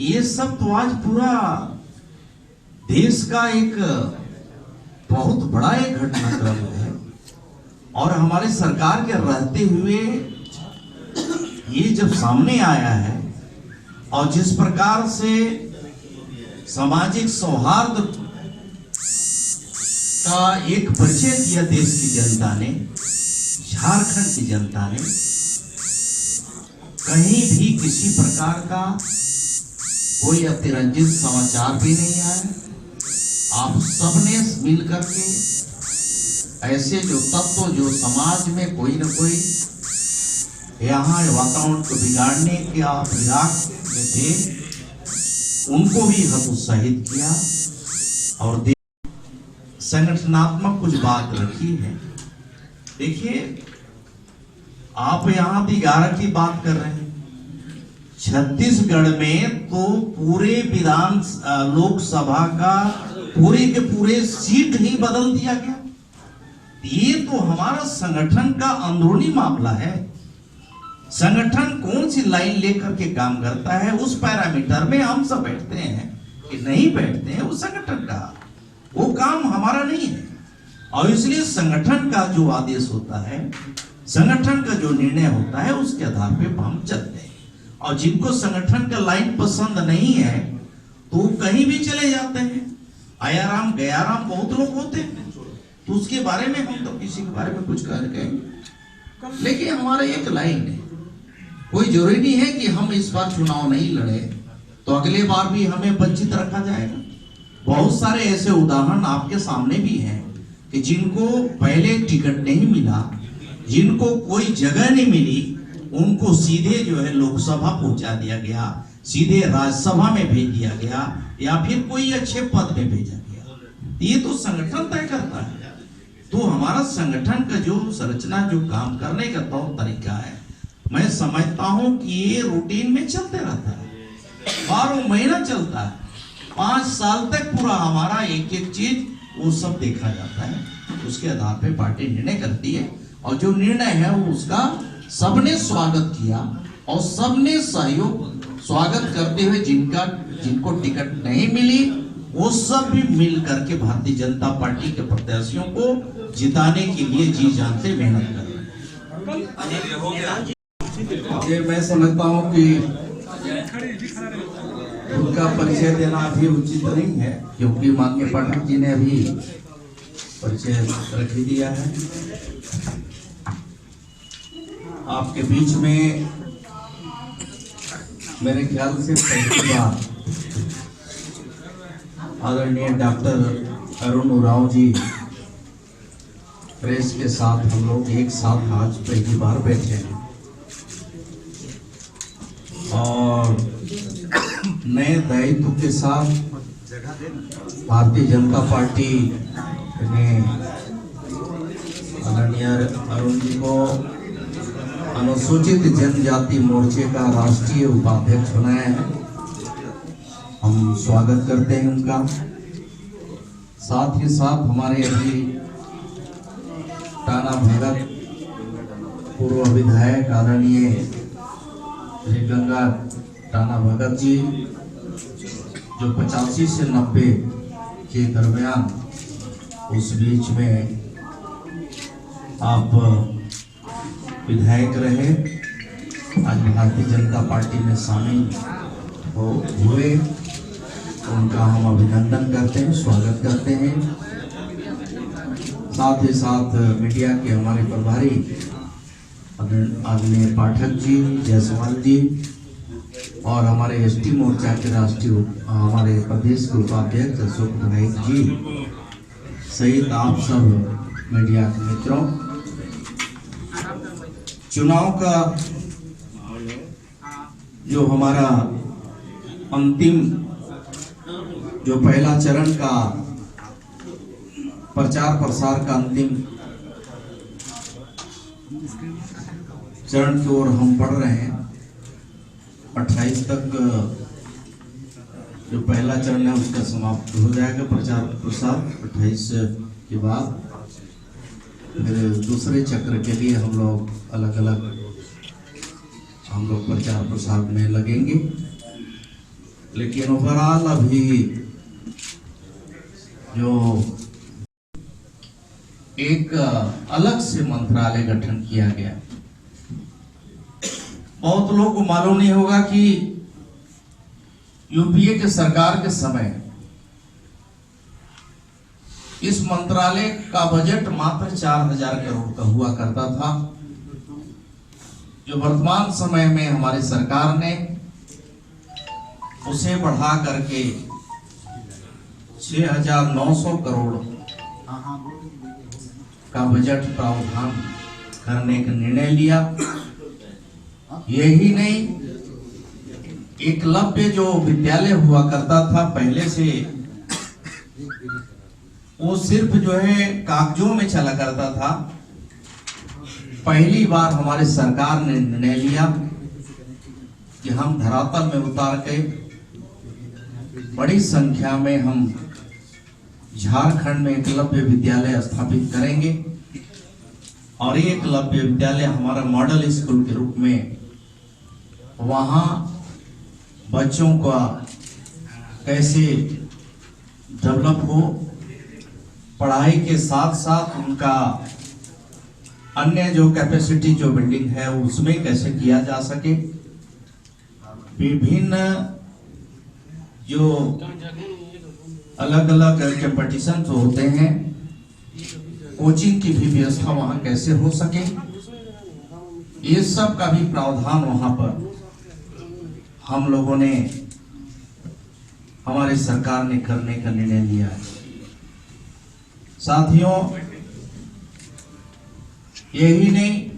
ये सब तो आज पूरा देश का एक बहुत बड़ा एक घटनाक्रम है। और हमारे सरकार के रहते हुए ये जब सामने आया है और जिस प्रकार से सामाजिक सौहार्द का एक परिचय दिया देश की जनता ने, झारखंड की जनता ने, कहीं भी किसी प्रकार का कोई अतिरंजित समाचार भी नहीं आया। आप सबने मिलकर के ऐसे जो तत्व जो समाज में कोई न कोई यहाँ वातावरण को बिगाड़ने के फिराक में थे, उनको भी हतोत्साहित किया और संगठनात्मक कुछ बात रखी है। देखिए, आप यहाँ 11 की बात कर रहे हैं। छत्तीसगढ़ में तो पूरे विधान लोकसभा का पूरे के पूरे सीट ही बदल दिया गया। ये तो हमारा संगठन का अंदरूनी मामला है। संगठन कौन सी लाइन लेकर के काम करता है, उस पैरामीटर में हम सब बैठते हैं कि नहीं बैठते हैं, उस संगठन का वो काम हमारा नहीं है। और इसलिए संगठन का जो आदेश होता है, संगठन का जो निर्णय होता है, उसके आधार पे हम चलते हैं। और जिनको संगठन का लाइन पसंद नहीं है तो कहीं भी चले जाते हैं। आयाराम गयाराम बहुत लोग होते हैं, तो उसके बारे में हम तो किसी के बारे में कुछ कह कहेंगे, लेकिन हमारा एक लाइन है। कोई जरूरी नहीं है कि हम इस बार चुनाव नहीं लड़े तो अगले बार भी हमें वंचित रखा जाएगा। बहुत सारे ऐसे उदाहरण आपके सामने भी हैं कि जिनको पहले टिकट नहीं मिला, जिनको कोई जगह नहीं मिली, उनको सीधे जो है लोकसभा पहुंचा दिया गया, सीधे राज्यसभा में भेज दिया गया, या फिर कोई अच्छे पद में भेजा गया। ये तो संगठन तय करता है। तो हमारा संगठन का जो संरचना, जो काम करने का तौर तरीका है, मैं समझता हूं कि ये रूटीन में चलते रहता है, 12 महीना चलता है, 5 साल तक पूरा हमारा एक एक चीज वो सब देखा जाता है। उसके आधार पे पार्टी निर्णय करती है और जो निर्णय है वो उसका सबने स्वागत किया और सबने सहयोग स्वागत करते हुए जिनको टिकट नहीं मिली वो सब भी मिल करके भारतीय जनता पार्टी के प्रत्याशियों को जिताने के लिए जी जान से मेहनत कर रहे हैं। मैं समझता हूं कि उनका परिचय देना अभी उचित नहीं है, क्योंकि माननीय पाठक जी ने अभी परिचय रख ही दिया है। आपके बीच में मेरे ख्याल से पहली बार आदरणीय डॉक्टर अरुण उरांव जी प्रेस के साथ हम लोग एक साथ आज पहली बार बैठे हैं और नए दायित्व के साथ भारतीय जनता पार्टी ने आदरणीय अरुण जी को अनुसूचित जनजाति मोर्चे का राष्ट्रीय उपाध्यक्ष बनाया है। हम स्वागत करते हैं उनका। साथ ही साथ हमारे अभी टाना भगत पूर्व विधायक आदरणीय श्री गंगा टाना भगत जी, जो 85 से 90 के दरमियान उस बीच में आप विधायक रहे, आज भारतीय जनता पार्टी में शामिल हुए, उनका हम अभिनंदन करते हैं, स्वागत करते हैं। साथ ही साथ मीडिया के हमारे प्रभारी आदरणीय पाठक जी, जायसवाल जी और हमारे एसटी मोर्चा के राष्ट्रीय हमारे प्रदेश के उपाध्यक्ष अशोक नाइक जी सहित आप सब मीडिया के मित्रों, चुनाव का जो हमारा अंतिम जो पहला चरण का प्रचार प्रसार का अंतिम चरण की ओर हम बढ़ रहे हैं। 28 तक जो पहला चरण है उसका समाप्त हो जाएगा प्रचार प्रसार। 28 के बाद फिर दूसरे चक्र के लिए हम लोग अलग अलग प्रचार प्रसार में लगेंगे। लेकिन ओवरऑल अभी जो एक अलग से मंत्रालय गठन किया गया, बहुत लोगों को मालूम नहीं होगा कि यूपीए के सरकार के समय इस मंत्रालय का बजट मात्र 4,000 करोड़ का हुआ करता था, जो वर्तमान समय में हमारी सरकार ने उसे बढ़ा करके 6,900 करोड़ का बजट प्रावधान करने का निर्णय लिया। यही नहीं, एकलव्य जो विद्यालय हुआ करता था पहले से, वो सिर्फ जो है कागजों में चला करता था। पहली बार हमारी सरकार ने निर्णय लिया कि हम धरातल में उतार के बड़ी संख्या में हम झारखंड में एकलव्य विद्यालय स्थापित करेंगे, और ये एकलव्य विद्यालय हमारा मॉडल स्कूल के रूप में वहां बच्चों का कैसे डेवलप हो, पढ़ाई के साथ साथ उनका अन्य जो कैपेसिटी जो बिल्डिंग है उसमें कैसे किया जा सके। विभिन्न जो अलग अलग कंपटीशन होते हैं, कोचिंग की भी व्यवस्था वहां कैसे हो सके, ये सब का भी प्रावधान वहां पर हम लोगों ने, हमारी सरकार ने करने का निर्णय लिया है। साथियों, यही नहीं,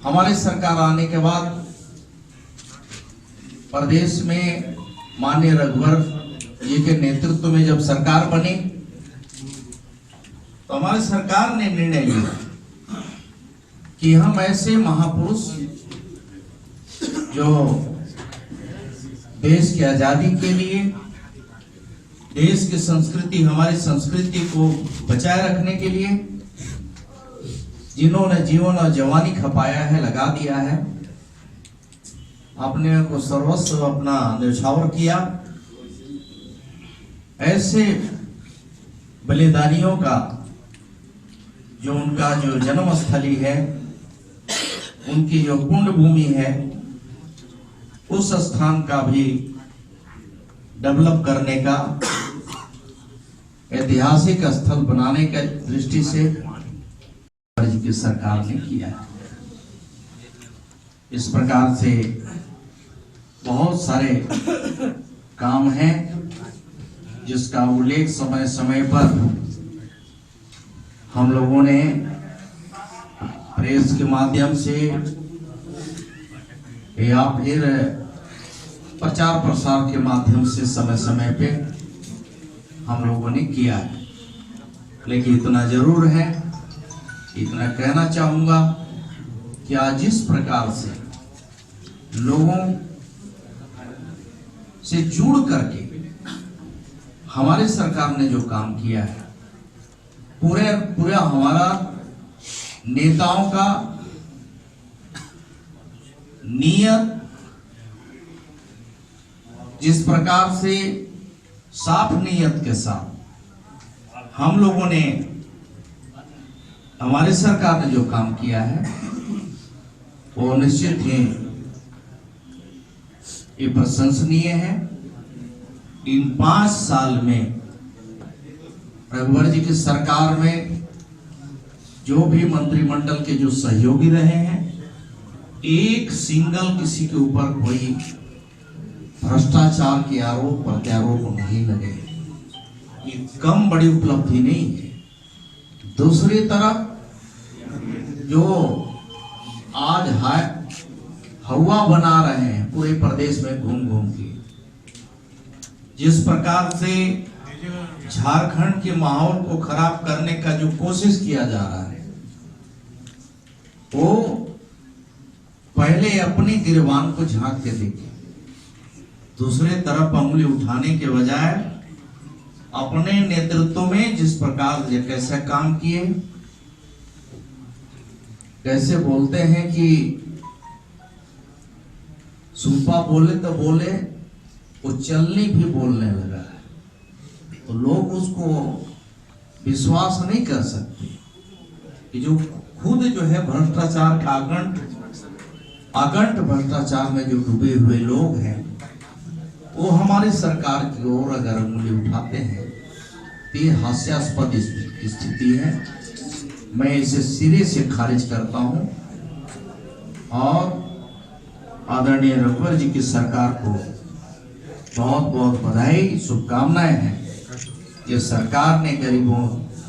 हमारी सरकार आने के बाद प्रदेश में माननीय रघुवर जी के नेतृत्व में जब सरकार बनी तो हमारी सरकार ने निर्णय लिया कि हम ऐसे महापुरुष जो देश की आजादी के लिए, देश की संस्कृति, हमारी संस्कृति को बचाए रखने के लिए जिन्होंने जीवन और जवानी खपाया है, लगा दिया है, अपने को सर्वस्व अपना न्यौछावर किया, ऐसे बलिदानियों का जो उनका जो जन्म स्थली है, उनकी जो पुण्य भूमि है, उस स्थान का भी डेवलप करने का, ऐतिहासिक स्थल बनाने के दृष्टि से की सरकार ने किया है। इस प्रकार से बहुत सारे काम हैं जिसका उल्लेख समय समय पर हम लोगों ने प्रेस के माध्यम से या फिर प्रचार प्रसार के माध्यम से समय समय पे हम लोगों ने किया है। लेकिन इतना जरूर है, इतना कहना चाहूंगा कि आज जिस प्रकार से लोगों से जुड़ करके हमारी सरकार ने जो काम किया है, पूरा हमारा नेताओं का नियत जिस प्रकार से साफ नियत के साथ हम लोगों ने, हमारी सरकार ने जो काम किया है वो निश्चित ही ये प्रशंसनीय है। इन 5 साल में रघुवर जी की सरकार में जो भी मंत्रिमंडल के जो सहयोगी रहे हैं, एक सिंगल किसी के ऊपर कोई भ्रष्टाचार के आरोप प्रत्यारोप नहीं लगे। ये कम बड़ी उपलब्धि नहीं है। दूसरी तरफ जो आज हवा बना रहे हैं पूरे प्रदेश में घूम घूम के, जिस प्रकार से झारखंड के माहौल को खराब करने का जो कोशिश किया जा रहा है, वो पहले अपने गिरबान को झांक के देखे, दूसरे तरफ उंगली उठाने के बजाय अपने नेतृत्व में जिस प्रकार से कैसे काम किए, कैसे बोलते हैं कि सुपा बोले तो बोले, वो चलनी भी बोलने लगा है, तो लोग उसको विश्वास नहीं कर सकते कि जो खुद जो है भ्रष्टाचार का अगंट भ्रष्टाचार में जो डूबे हुए लोग हैं, वो हमारी सरकार की ओर अगर उंगली उठाते हैं तो ये हास्यास्पद स्थिति है। मैं इसे सिरे से खारिज करता हूं और आदरणीय रघुवर जी की सरकार को बहुत बहुत बधाई, शुभकामनाएं हैं। ये सरकार ने गरीबों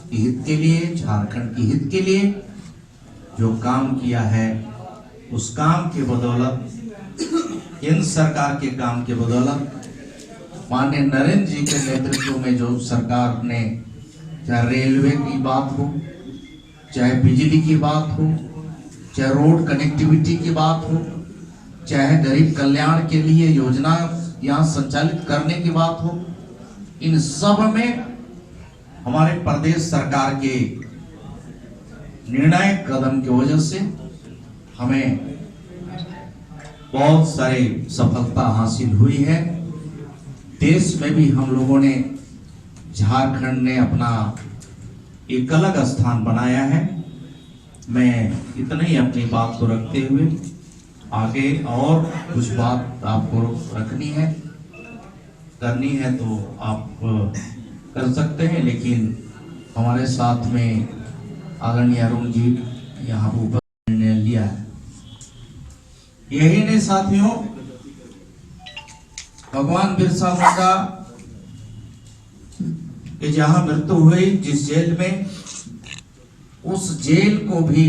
के हित के लिए, झारखंड के हित के लिए जो काम किया है, उस काम के बदौलत, केंद्र सरकार के काम के बदौलत, माननीय नरेंद्र जी के नेतृत्व में जो सरकार ने, चाहे रेलवे की बात हो, चाहे बिजली की बात हो, चाहे रोड कनेक्टिविटी की बात हो, चाहे गरीब कल्याण के लिए योजना यहाँ संचालित करने की बात हो, इन सब में हमारे प्रदेश सरकार के निर्णायक कदम की वजह से हमें बहुत सारी सफलता हासिल हुई है। देश में भी हम लोगों ने, झारखंड ने अपना एक अलग स्थान बनाया है। मैं इतना ही अपनी बात को रखते हुए आगे और कुछ बात आपको रखनी है, करनी है तो आप कर सकते हैं, लेकिन हमारे साथ में आदरणीय अरुण जी यहाँ ऊपर निर्णय लिया है। यही नहीं साथियों, भगवान बिरसा मुंडा कि जहां मृत्यु हुई जिस जेल में, उस जेल को भी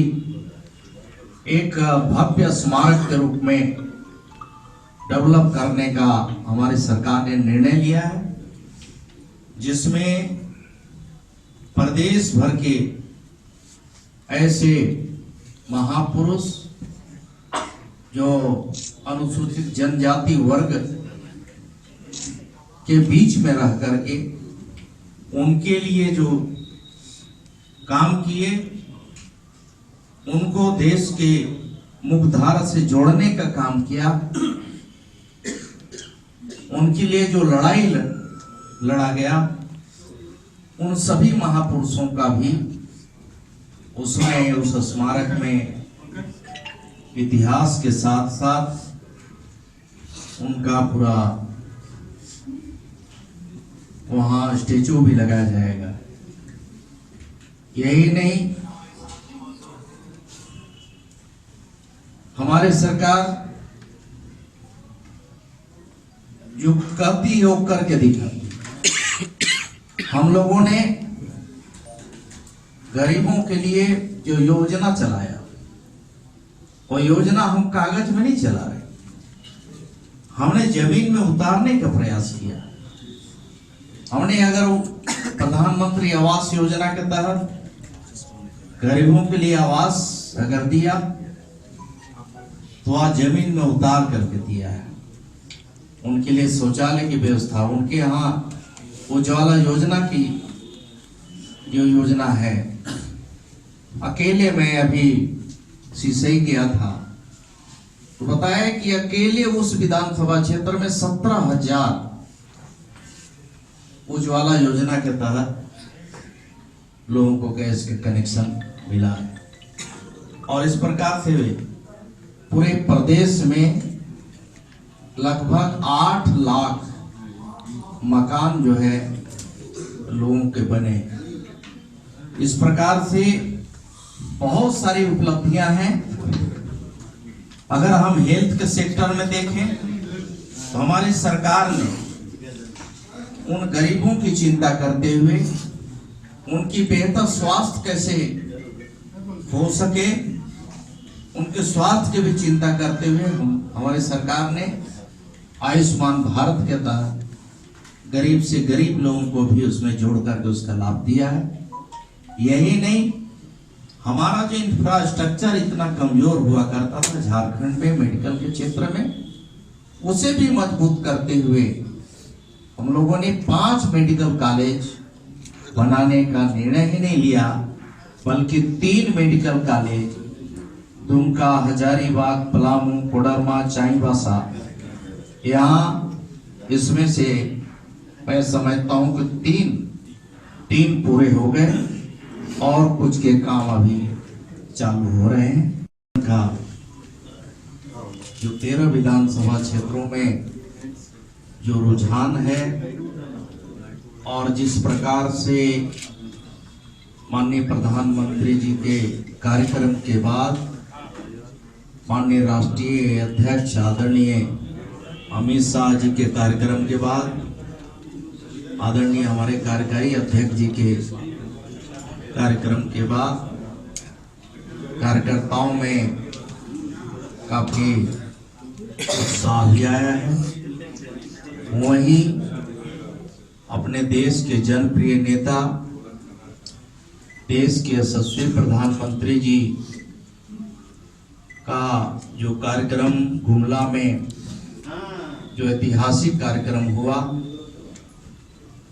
एक भव्य स्मारक के रूप में डेवलप करने का हमारी सरकार ने निर्णय लिया है, जिसमें प्रदेश भर के ऐसे महापुरुष जो अनुसूचित जनजाति वर्ग के बीच में रह करके उनके लिए जो काम किए, उनको देश के मुख्यधारा से जोड़ने का काम किया, उनके लिए जो लड़ाई लड़ा गया, उन सभी महापुरुषों का भी उसमें, उस स्मारक में इतिहास के साथ साथ उनका पूरा वहां स्टेचू भी लगाया जाएगा। यही नहीं, हमारी सरकार जो कहती है वो करके दिखाती। हम लोगों ने गरीबों के लिए जो योजना चलाया, वो योजना हम कागज में नहीं चला रहे, हमने जमीन में उतारने का प्रयास किया। हमने अगर प्रधानमंत्री आवास योजना के तहत गरीबों के लिए आवास अगर दिया, तो आज जमीन में उतार करके दिया है। उनके लिए शौचालय की व्यवस्था, उनके यहाँ उज्ज्वला योजना की जो योजना है, अकेले मैं अभी सिसई गया था तो बताया कि अकेले उस विधानसभा क्षेत्र में 17,000 उज्ज्वला योजना के तहत लोगों को गैस के कनेक्शन मिला है। और इस प्रकार से पूरे प्रदेश में लगभग 8 लाख मकान जो है लोगों के बने। इस प्रकार से बहुत सारी उपलब्धियां हैं। अगर हम हेल्थ के सेक्टर में देखें तो हमारी सरकार ने उन गरीबों की चिंता करते हुए उनकी बेहतर स्वास्थ्य कैसे हो सके, उनके स्वास्थ्य की भी चिंता करते हुए हमारी सरकार ने आयुष्मान भारत के तहत गरीब से गरीब लोगों को भी उसमें जोड़ करके उसका लाभ दिया है। यही नहीं, हमारा जो इंफ्रास्ट्रक्चर इतना कमजोर हुआ करता था झारखंड में मेडिकल के क्षेत्र में, उसे भी मजबूत करते हुए हम लोगों ने 5 मेडिकल कॉलेज बनाने का निर्णय ही नहीं लिया, बल्कि 3 मेडिकल कॉलेज दुमका, हजारीबाग, पलामू, कोडरमा, चाईबासा, यहाँ इसमें से मैं समझता हूं कि तीन पूरे हो गए और कुछ के काम अभी चालू हो रहे हैं। का जो 13 विधानसभा क्षेत्रों में जो रुझान है और जिस प्रकार से माननीय प्रधानमंत्री जी के कार्यक्रम के बाद माननीय राष्ट्रीय अध्यक्ष आदरणीय अमित शाह जी के कार्यक्रम के बाद आदरणीय हमारे कार्यकारी अध्यक्ष जी के कार्यक्रम के बाद कार्यकर्ताओं में काफी उत्साह भी आया है। वहीं अपने देश के जनप्रिय नेता, देश के यशस्वी प्रधानमंत्री जी का जो कार्यक्रम गुमला में जो ऐतिहासिक कार्यक्रम हुआ,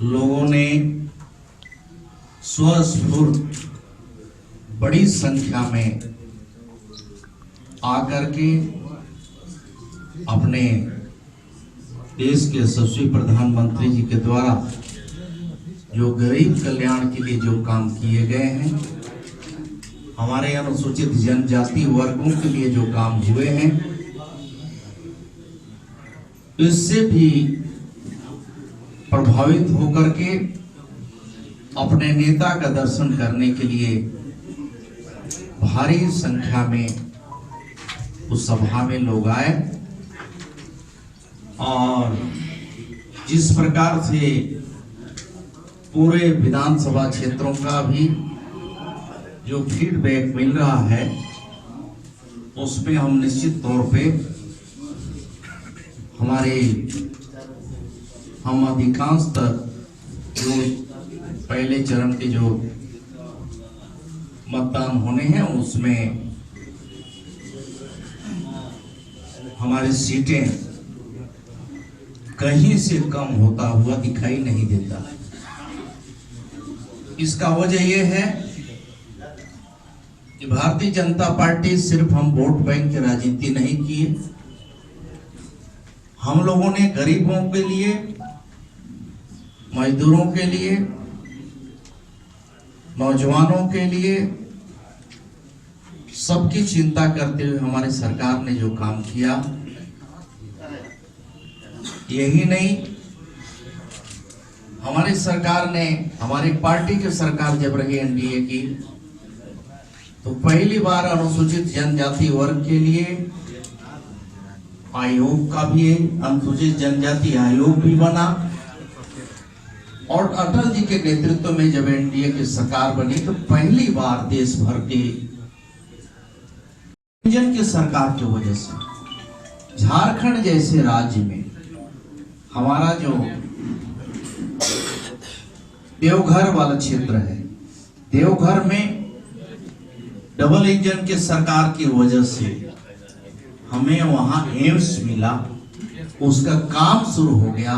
लोगों ने स्वस्फूर्त बड़ी संख्या में आकर के अपने देश के यशस्वी प्रधानमंत्री जी के द्वारा जो गरीब कल्याण के लिए जो काम किए गए हैं, हमारे अनुसूचित जनजाति वर्गों के लिए जो काम हुए हैं, इससे भी प्रभावित होकर के अपने नेता का दर्शन करने के लिए भारी संख्या में उस सभा में लोग आए। और जिस प्रकार से पूरे विधानसभा क्षेत्रों का भी जो फीडबैक मिल रहा है, उसमें हम निश्चित तौर पे हम अधिकांश तक जो पहले चरण के जो मतदान होने हैं उसमें हमारी सीटें कहीं से कम होता हुआ दिखाई नहीं देता। इसका वजह यह है कि भारतीय जनता पार्टी सिर्फ हम वोट बैंक की राजनीति नहीं की, हम लोगों ने गरीबों के लिए, मजदूरों के लिए, नौजवानों के लिए सबकी चिंता करते हुए हमारी सरकार ने जो काम किया, यही नहीं, हमारी सरकार ने, हमारी पार्टी की सरकार जब रही एनडीए की, तो पहली बार अनुसूचित जनजाति वर्ग के लिए आयोग का भी, अनुसूचित जनजाति आयोग भी बना। और अटल जी के नेतृत्व में जब एनडीए की सरकार बनी तो पहली बार देश भर के की सरकार की वजह से झारखंड जैसे राज्य में हमारा जो देवघर वाला क्षेत्र है, देवघर में डबल इंजन के सरकार की वजह से हमें वहां एम्स मिला, उसका काम शुरू हो गया।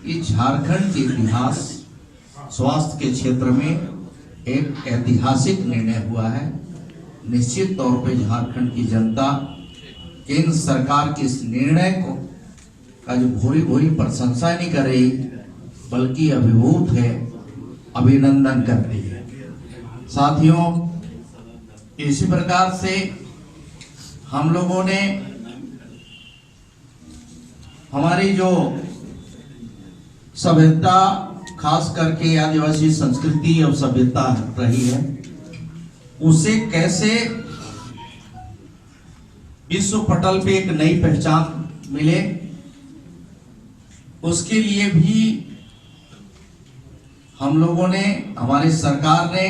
ये झारखंड के इतिहास स्वास्थ्य के क्षेत्र में एक ऐतिहासिक निर्णय हुआ है। निश्चित तौर पे झारखंड की जनता केंद्र सरकार के इस निर्णय को का जो भूरी भूरी प्रशंसा नहीं कर रही, बल्कि अभिभूत है, अभिनंदन करती है। साथियों, इसी प्रकार से हम लोगों ने हमारी जो सभ्यता, खास करके आदिवासी संस्कृति और सभ्यता रही है, उसे कैसे विश्व पटल पे एक नई पहचान मिले, उसके लिए भी हम लोगों ने, हमारी सरकार ने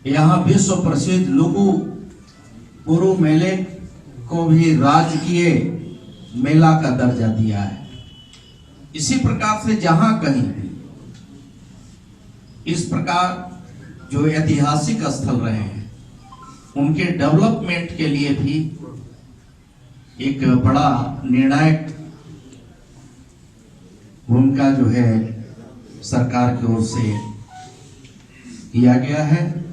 यहाँ विश्व प्रसिद्ध लुगु गुरु मेले को भी राजकीय मेला का दर्जा दिया है। इसी प्रकार से जहां कहीं इस प्रकार जो ऐतिहासिक स्थल रहे हैं, उनके डेवलपमेंट के लिए भी एक बड़ा निर्णायक भूमिका जो है सरकार की ओर से किया गया है।